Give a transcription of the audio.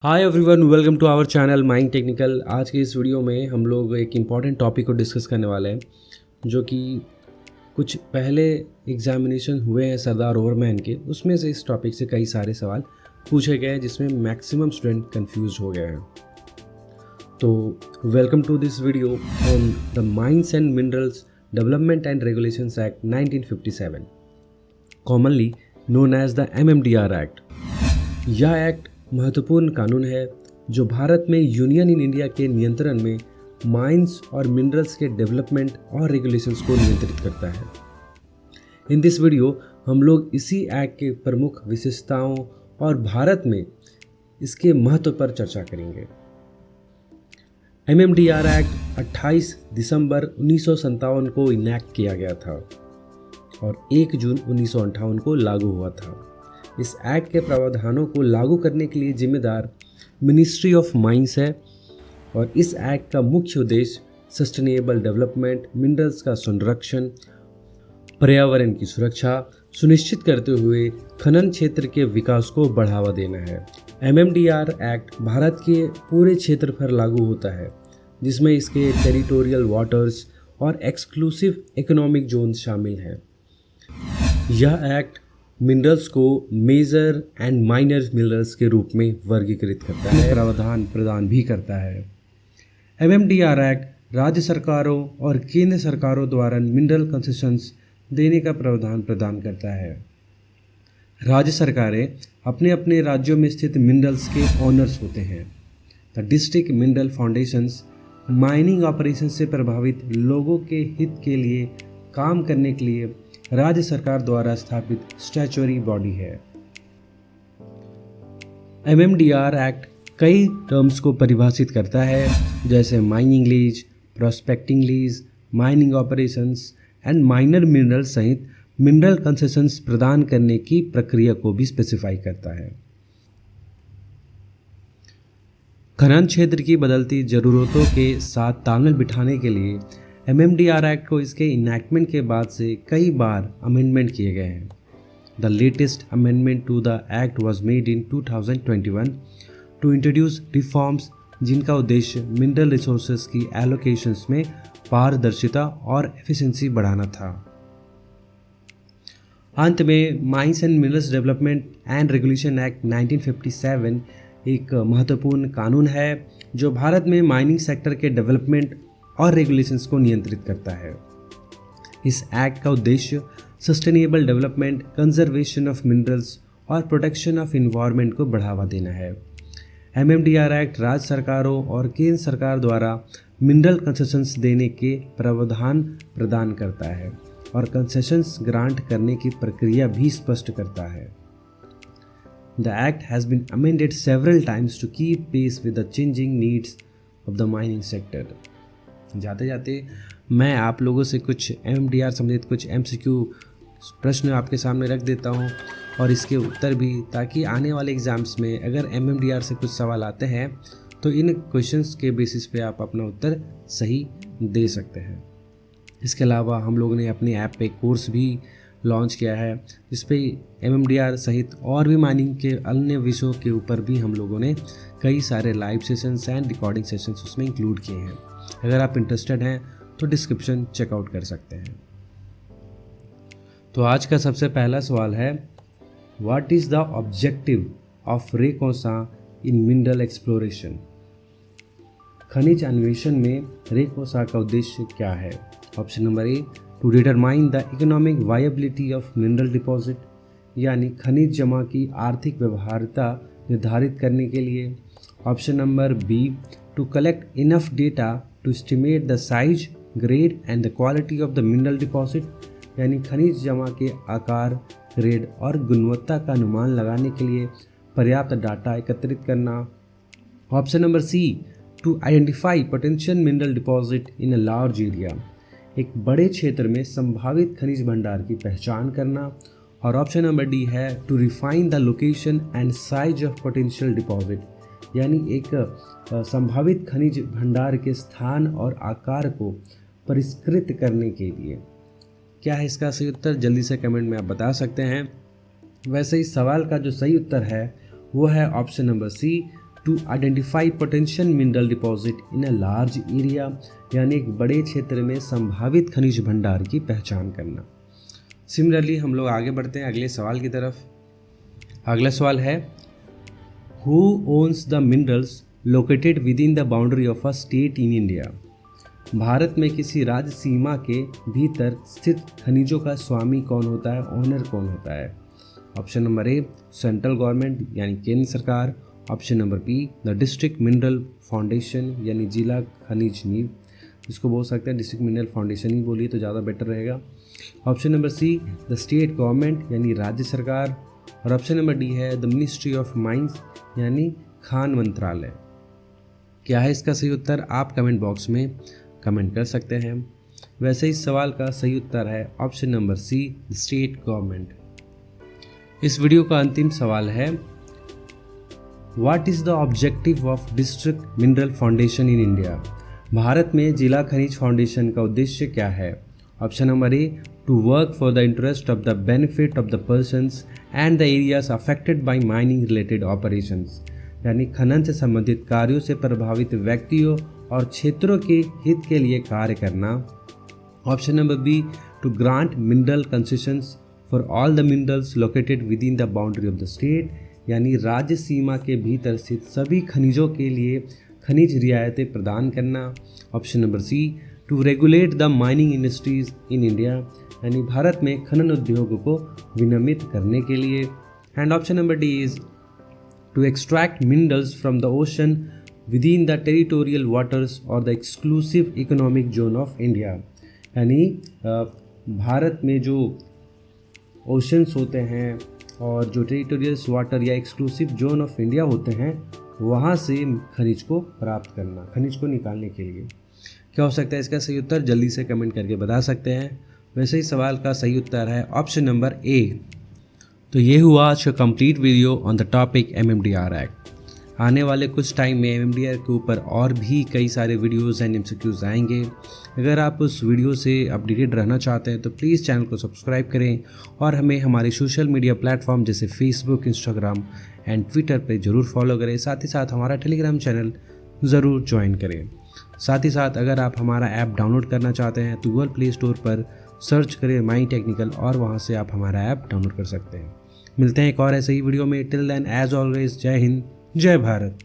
Hi everyone, welcome to our channel mind technical. आज के इस वीडियो में हम लोग एक इम्पॉर्टेंट टॉपिक को डिस्कस करने वाले हैं, जो कि कुछ पहले एग्जामिनेशन हुए हैं सरदार ओवरमैन के। उसमें से इस टॉपिक से कई सारे सवाल पूछे गए हैं जिसमें मैक्सिमम स्टूडेंट कंफ्यूज हो गए हैं। तो welcome to this video on the mines and minerals development and regulations act 1957, commonly known as the MMDR act. यह एक्ट महत्वपूर्ण कानून है जो भारत में यूनियन इन इंडिया के नियंत्रण में माइंस और मिनरल्स के डेवलपमेंट और रेगुलेशंस को नियंत्रित करता है। इन दिस वीडियो हम लोग इसी एक्ट के प्रमुख विशेषताओं और भारत में इसके महत्व पर चर्चा करेंगे। MMDR एक्ट 28 दिसंबर 1957 को इनैक्ट किया गया था और 1 जून 1958 को लागू हुआ था। इस एक्ट के प्रावधानों को लागू करने के लिए जिम्मेदार मिनिस्ट्री ऑफ माइंस है और इस एक्ट का मुख्य उद्देश्य सस्टेनेबल डेवलपमेंट, मिनरल्स का संरक्षण, पर्यावरण की सुरक्षा सुनिश्चित करते हुए खनन क्षेत्र के विकास को बढ़ावा देना है। MMDR एक्ट भारत के पूरे क्षेत्र पर लागू होता है, जिसमें इसके टेरिटोरियल वाटर्स और एक्सक्लूसिव इकोनॉमिक जोन शामिल हैं। यह एक्ट मिनरल्स को मेजर एंड माइनर मिनरल्स के रूप में वर्गीकृत करता है, प्रावधान प्रदान भी करता है। MMDR एक्ट राज्य सरकारों और केंद्र सरकारों द्वारा मिनरल कंसेशंस देने का प्रावधान प्रदान करता है। राज्य सरकारें अपने अपने राज्यों में स्थित मिनरल्स के ऑनर्स होते हैं। The district mineral foundations mining operation से प्रभावित लोगों के हित के लिए काम करने के लिए राज्य सरकार द्वारा स्थापित स्टैच्यूटरी बॉडी है। MMDR एक्ट कई टर्म्स को परिभाषित करता है, जैसे mining lease, prospecting lease, mining operations and minor mineral सहित मिनरल कंसेशंस प्रदान करने की प्रक्रिया को भी स्पेसिफाई करता है। खनन क्षेत्र की बदलती ज़रूरतों के साथ तालमेल बिठाने के लिए MMDR एक्ट को इसके इनैक्टमेंट के बाद से कई बार अमेंडमेंट किए गए हैं। The latest amendment to the act was made in 2021 to introduce reforms जिनका उद्देश्य मिनरल रिसोर्सेज की एलोकेशंस में पारदर्शिता और एफिशिएंसी बढ़ाना था। अंत में mines and minerals development and regulation act 1957 एक महत्वपूर्ण कानून है जो भारत में माइनिंग सेक्टर के डेवलपमेंट और रेगुलेशंस को नियंत्रित करता है। इस एक्ट का उद्देश्य sustainable development, conservation of minerals और प्रोटेक्शन ऑफ इन्वायरमेंट को बढ़ावा देना है। MMDR एक्ट राज्य सरकारों और केंद्र सरकार द्वारा मिनरल कंसेशंस देने के प्रावधान प्रदान करता है और कंसेशंस ग्रांट करने की प्रक्रिया भी स्पष्ट करता है। The act has been amended several times to keep pace with the changing needs of the mining sector. जाते जाते मैं आप लोगों से कुछ MMDR संबंधित कुछ MCQ प्रश्न आपके सामने रख देता हूं और इसके उत्तर भी, ताकि आने वाले एग्ज़ाम्स में अगर MMDR से कुछ सवाल आते हैं तो इन क्वेश्चंस के बेसिस पे आप अपना उत्तर सही दे सकते हैं। इसके अलावा हम लोगों ने अपने ऐप पे कोर्स भी लॉन्च किया है, जिस पे MMDR सहित और भी माइनिंग के अन्य विषयों के ऊपर भी हम लोगों ने कई सारे live sessions and recording sessions उसमें इंक्लूड किए हैं। अगर आप इंटरेस्टेड हैं तो डिस्क्रिप्शन चेकआउट कर सकते हैं। तो आज का सबसे पहला सवाल है, what is the objective of रेकोसा इन मिनरल एक्सप्लोरेशन? खनिज अन्वेषण में रेकोसा का उद्देश्य क्या है? Option number A, to determine the economic viability of mineral deposit, यानी खनिज जमा की आर्थिक व्यवहार्यता निर्धारित करने के लिए। Option number B, to collect enough data to estimate the size, grade and the quality of the mineral deposit, यानी खनिज जमा के आकार, ग्रेड और गुणवत्ता का अनुमान लगाने के लिए पर्याप्त डाटा एकत्रित करना। Option number C, to identify potential mineral deposit in a large area, एक बड़े क्षेत्र में संभावित खनिज भंडार की पहचान करना। और ऑप्शन नंबर डी है, to refine the location and size of potential deposit, यानी एक संभावित खनिज भंडार के स्थान और आकार को परिष्कृत करने के लिए। क्या है इसका सही उत्तर? जल्दी से कमेंट में आप बता सकते हैं। वैसे इस सवाल का जो सही उत्तर है वो है option number C, to identify potential mineral deposit in a large area, यानी एक बड़े क्षेत्र में संभावित खनिज भंडार की पहचान करना। सिमिलरली हम लोग आगे बढ़ते हैं अगले सवाल की तरफ। अगला सवाल है, who owns the minerals located within the boundary of a state in India. Bharat में किसी राज्य सीमा के भीतर स्थित खनिजों का स्वामी कौन होता है, ओनर कौन होता है। ऑप्शन नंबर ए सेंट्रल गवर्नमेंट यानी केंद्र सरकार। Option number be the district mineral foundation यानी जिला खनिज नीव, इसको बोल सकते हैं डिस्ट्रिक्ट मिनरल फाउंडेशन ही बोलिए तो ज़्यादा बेटर रहेगा। Option number see the state government यानी राज्य सरकार। और ऑप्शन नंबर डी है द मिनिस्ट्री ऑफ माइंस यानी खान मंत्रालय। क्या है इसका सही उत्तर, आप कमेंट बॉक्स में कमेंट कर सकते हैं। वैसे इस सवाल का सही उत्तर है option number C state government. इस वीडियो का अंतिम सवाल है, what is the objective of district mineral foundation in India. Bharat में जिला खनिज फाउंडेशन का उद्देश्य क्या है। Option number A to work for the interest of the benefit of the persons and the areas affected by mining related operations, यानी खनन से संबंधित कार्यों से प्रभावित व्यक्तियों और क्षेत्रों के हित के लिए कार्य करना। Option number B to grant mineral concessions for all the minerals located within the boundary of the state, यानी राज्य सीमा के भीतर स्थित सभी खनिजों के लिए खनिज रियायतें प्रदान करना। Option number C to regulate the mining industries in India, यानी भारत में खनन उद्योग को विनियमित करने के लिए। And option number D is to extract minerals from the ocean within the territorial waters और the exclusive economic zone of India, यानी भारत में जो ओशंस होते हैं और जो टेरिटोरियल वाटर या एक्सक्लूसिव जोन ऑफ इंडिया होते हैं वहाँ से खनिज को प्राप्त करना, खनिज को निकालने के लिए। क्या हो सकता है इसका सही उत्तर, जल्दी से कमेंट करके बता सकते हैं। वैसे ही सवाल का सही उत्तर है ऑप्शन नंबर ए। तो ये हुआ आज का complete video on the topic MMDR act. आने वाले कुछ टाइम में MMDR के ऊपर और भी कई सारे वीडियोस एंड MCQs आएंगे। अगर आप उस वीडियो से अपडेटेड रहना चाहते हैं तो प्लीज़ चैनल को सब्सक्राइब करें और हमें हमारे सोशल मीडिया प्लेटफॉर्म जैसे फेसबुक, इंस्टाग्राम एंड ट्विटर पर ज़रूर फॉलो करें। साथ ही साथ हमारा टेलीग्राम चैनल ज़रूर ज्वाइन करें। साथ ही साथ अगर आप हमारा ऐप डाउनलोड करना चाहते हैं तो गूगल प्ले स्टोर पर सर्च करें माई टेक्निकल और वहाँ से आप हमारा ऐप डाउनलोड कर सकते हैं। मिलते हैं एक और ऐसे ही वीडियो में। टिल देन एज ऑलवेज, जय हिंद, जय भारत।